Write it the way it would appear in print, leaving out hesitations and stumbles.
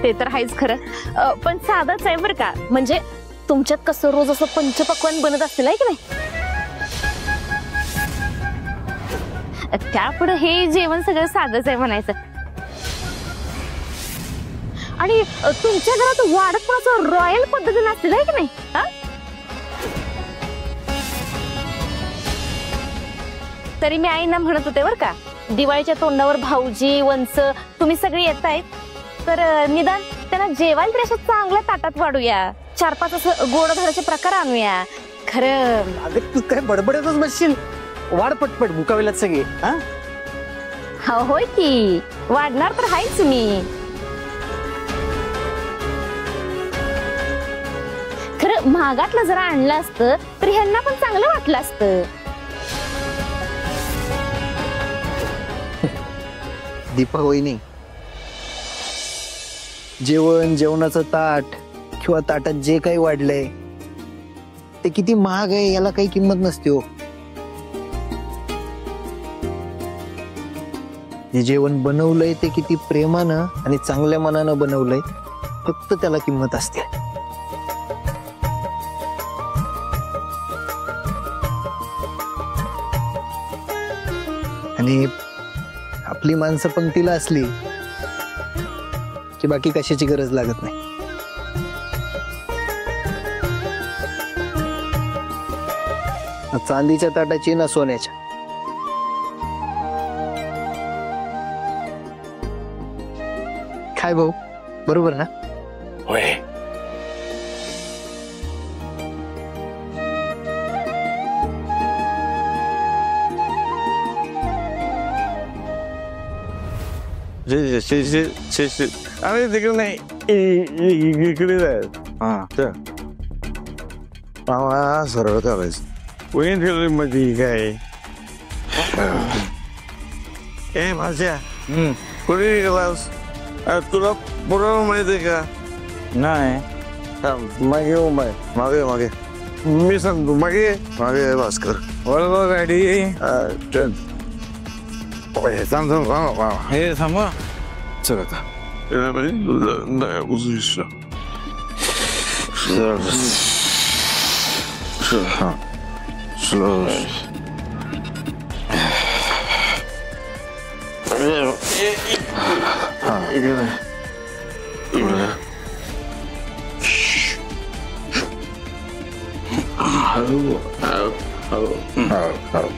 ते तर आहेच खरं, पण साधंच आहे बरं का. म्हणजे तुमच्यात कसं रोज असं पंचपक्वान्न बनत असतील आहे की नाही, त्यापुढे हे जेवण सगळं साधंच आहे म्हणायचं. आणि तुमच्या घरात वाढत पण असं रॉयल पद्धतीने असतील आहे की नाही. तरी मी आईना म्हणत होते बरं का, दिवाळीच्या तोंडावर भाऊजी वंच तुम्ही सगळे येत आहेत, तर निदान त्यांना जेवायला तरी असं चांगल्या ताटात वाढूया, 4-5 असं गोडधोडाचे प्रकार आणूया. खरं अगं तू काय बडबडतच बसशील, वाढ पटपट मुकावेलात सगळे. होय की वाढणार तर आहेच मी. खरं महागातलं जरा आणलं असतं तर ह्यांना पण चांगलं वाटलं असतं. दीपा वहिनी, जेवण जेवणाचं ताट किंवा ताटात जे काही वाढलंय ते किती महाग आहे याला काही किंमत नसते हो. जे जेवण बनवलंय ते किती प्रेमानं आणि चांगल्या मनानं बनवलंय, फक्त त्याला किंमत असते. आणि आपली माणसं पंक्तीला असली की बाकी कशाची गरज लागत नाही. चांदीच्या ताटाची ना सोन्याच्या. काय भाऊ, बरोबर ना? होय. अरे तिकडे नाही, इकडे जायचं. हा तर सरळ करायचं. वहीन मध्ये काय ए माझ्या कुठे गेलास? तुला पुरावा माहिती का? नाही. मागे मागे मागे मी सांगतो. मागे मागे भास्कर बरोबर गाडी. हे थांबा. चल आता स्लो. हळू हळू हळू हळू.